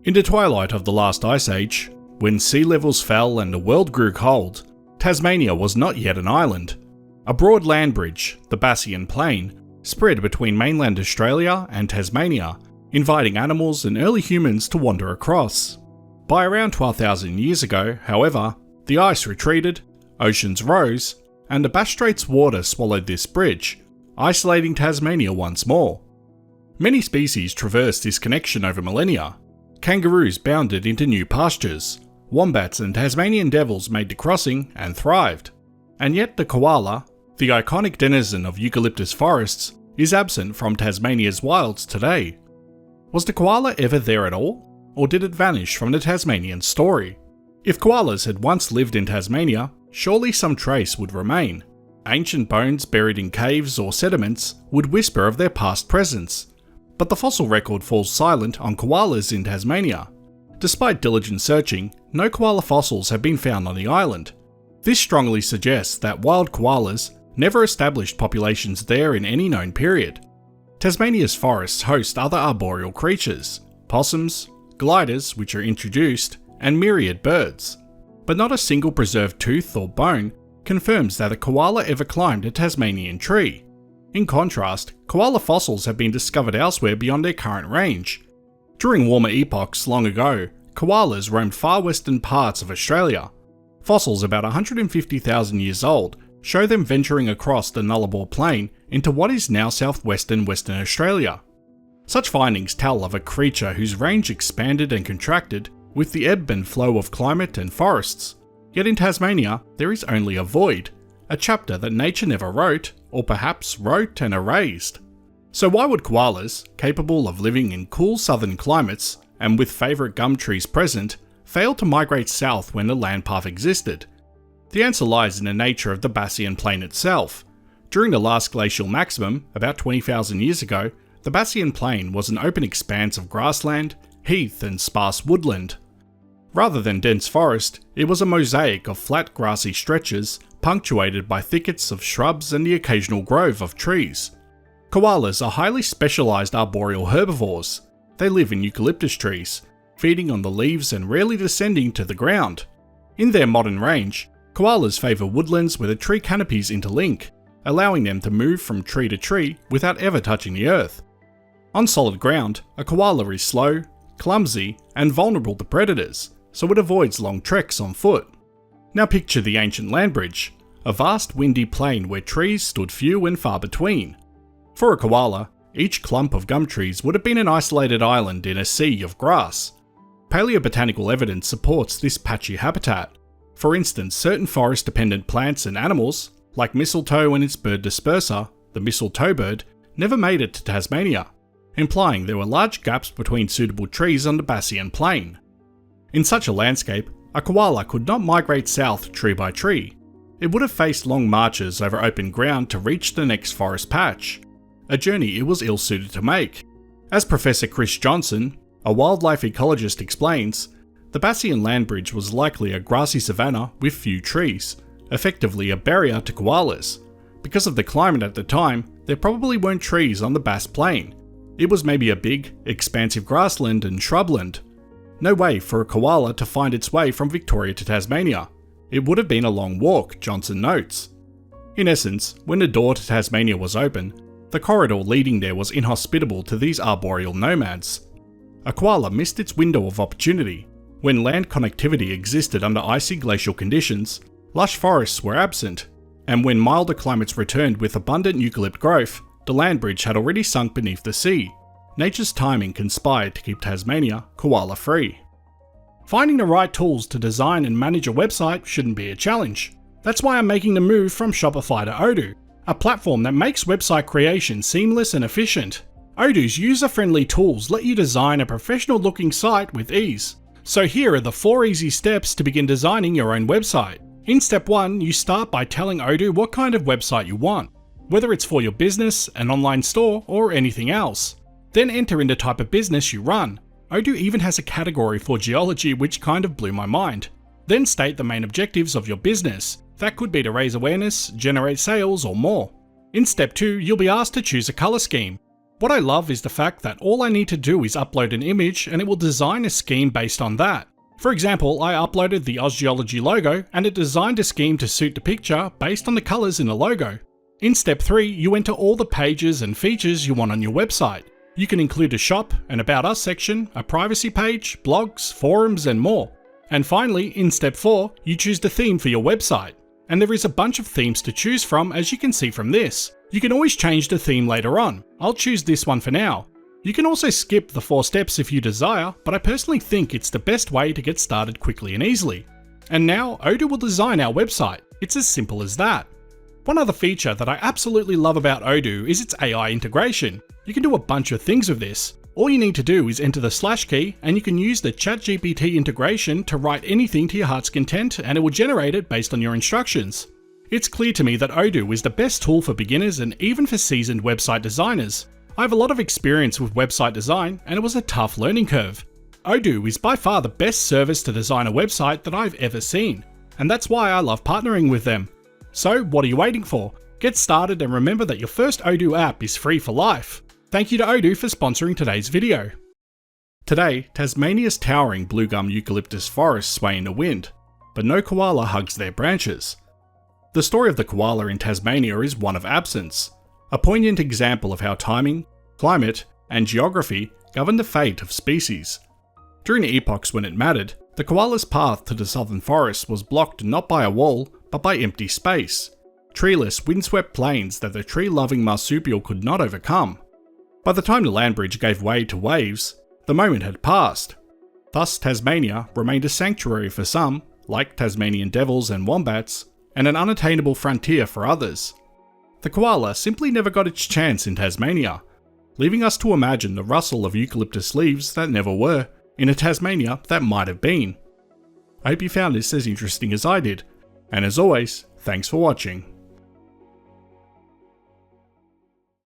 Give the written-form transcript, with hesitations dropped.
In the twilight of the last ice age, when sea levels fell and the world grew cold, Tasmania was not yet an island. A broad land bridge, the Bassian Plain, spread between mainland Australia and Tasmania, inviting animals and early humans to wander across. By around 12,000 years ago, however, the ice retreated, oceans rose, and the Bass Strait's water swallowed this bridge, isolating Tasmania once more. Many species traversed this connection over millennia. Kangaroos bounded into new pastures, wombats and Tasmanian devils made the crossing and thrived. And yet the koala, the iconic denizen of eucalyptus forests, is absent from Tasmania's wilds today. Was the koala ever there at all? Or did it vanish from the Tasmanian story? If koalas had once lived in Tasmania, surely some trace would remain. Ancient bones buried in caves or sediments would whisper of their past presence. But the fossil record falls silent on koalas in Tasmania. Despite diligent searching, no koala fossils have been found on the island. This strongly suggests that wild koalas never established populations there in any known period. Tasmania's forests host other arboreal creatures, possums, gliders, which are introduced, and myriad birds. But not a single preserved tooth or bone confirms that a koala ever climbed a Tasmanian tree. In contrast, koala fossils have been discovered elsewhere beyond their current range. During warmer epochs long ago, koalas roamed far western parts of Australia. Fossils about 150,000 years old show them venturing across the Nullarbor Plain into what is now southwestern Western Australia. Such findings tell of a creature whose range expanded and contracted with the ebb and flow of climate and forests. Yet in Tasmania, there is only a void, a chapter that nature never wrote, or perhaps wrote and erased. So why would koalas, capable of living in cool southern climates and with favourite gum trees present, fail to migrate south when the land path existed? The answer lies in the nature of the Bassian Plain itself. During the last glacial maximum, about 20,000 years ago, the Bassian Plain was an open expanse of grassland, heath and sparse woodland. Rather than dense forest, it was a mosaic of flat grassy stretches punctuated by thickets of shrubs and the occasional grove of trees. Koalas are highly specialised arboreal herbivores. They live in eucalyptus trees, feeding on the leaves and rarely descending to the ground. In their modern range, koalas favour woodlands where the tree canopies interlink, allowing them to move from tree to tree without ever touching the earth. On solid ground, a koala is slow, clumsy, and vulnerable to predators, so it avoids long treks on foot. Now picture the ancient land bridge, a vast windy plain where trees stood few and far between. For a koala, each clump of gum trees would have been an isolated island in a sea of grass. Paleobotanical evidence supports this patchy habitat. For instance, certain forest-dependent plants and animals, like mistletoe and its bird disperser, the mistletoe bird, never made it to Tasmania, implying there were large gaps between suitable trees on the Bassian Plain. In such a landscape, a koala could not migrate south tree by tree. It would have faced long marches over open ground to reach the next forest patch, a journey it was ill-suited to make. As Professor Chris Johnson, a wildlife ecologist, explains, the Bassian land bridge was likely a grassy savanna with few trees, effectively a barrier to koalas. Because of the climate at the time, there probably weren't trees on the Bass Plain. It was maybe a big, expansive grassland and shrubland. No way for a koala to find its way from Victoria to Tasmania. It would have been a long walk, Johnson notes. In essence, when the door to Tasmania was open, the corridor leading there was inhospitable to these arboreal nomads. A koala missed its window of opportunity. When land connectivity existed under icy glacial conditions, lush forests were absent, and when milder climates returned with abundant eucalypt growth, the land bridge had already sunk beneath the sea. Nature's timing conspired to keep Tasmania koala-free. Finding the right tools to design and manage a website shouldn't be a challenge. That's why I'm making the move from Shopify to Odoo, a platform that makes website creation seamless and efficient. Odoo's user-friendly tools let you design a professional-looking site with ease. So here are the 4 easy steps to begin designing your own website. In step 1, you start by telling Odoo what kind of website you want, whether it's for your business, an online store, or anything else. Then enter in the type of business you run. Odoo even has a category for geology, which kind of blew my mind. Then state the main objectives of your business. That could be to raise awareness, generate sales, or more. In step 2, you'll be asked to choose a colour scheme. What I love is the fact that all I need to do is upload an image and it will design a scheme based on that. For example, I uploaded the Oceology logo and it designed a scheme to suit the picture based on the colours in the logo. In step 3, you enter all the pages and features you want on your website. You can include a shop, an About Us section, a privacy page, blogs, forums and more. And finally, in step 4, you choose the theme for your website. And there is a bunch of themes to choose from, as you can see from this. You can always change the theme later on. I'll choose this one for now. You can also skip the 4 steps if you desire, but I personally think it's the best way to get started quickly and easily. And now, Odoo will design our website. It's as simple as that. One other feature that I absolutely love about Odoo is its AI integration. You can do a bunch of things with this. All you need to do is enter the / key and you can use the ChatGPT integration to write anything to your heart's content and it will generate it based on your instructions. It's clear to me that Odoo is the best tool for beginners and even for seasoned website designers. I have a lot of experience with website design and it was a tough learning curve. Odoo is by far the best service to design a website that I've ever seen, and that's why I love partnering with them. So what are you waiting for? Get started and remember that your first Odoo app is free for life. Thank you to Odoo for sponsoring today's video. Today, Tasmania's towering blue gum eucalyptus forests sway in the wind, but no koala hugs their branches. The story of the koala in Tasmania is one of absence, a poignant example of how timing, climate, and geography govern the fate of species. During the epochs when it mattered, the koala's path to the southern forests was blocked not by a wall, but by empty space, treeless, windswept plains that the tree-loving marsupial could not overcome. By the time the land bridge gave way to waves, the moment had passed. Thus, Tasmania remained a sanctuary for some, like Tasmanian devils and wombats, and an unattainable frontier for others. The koala simply never got its chance in Tasmania, leaving us to imagine the rustle of eucalyptus leaves that never were, in a Tasmania that might have been. I hope you found this as interesting as I did, and as always, thanks for watching.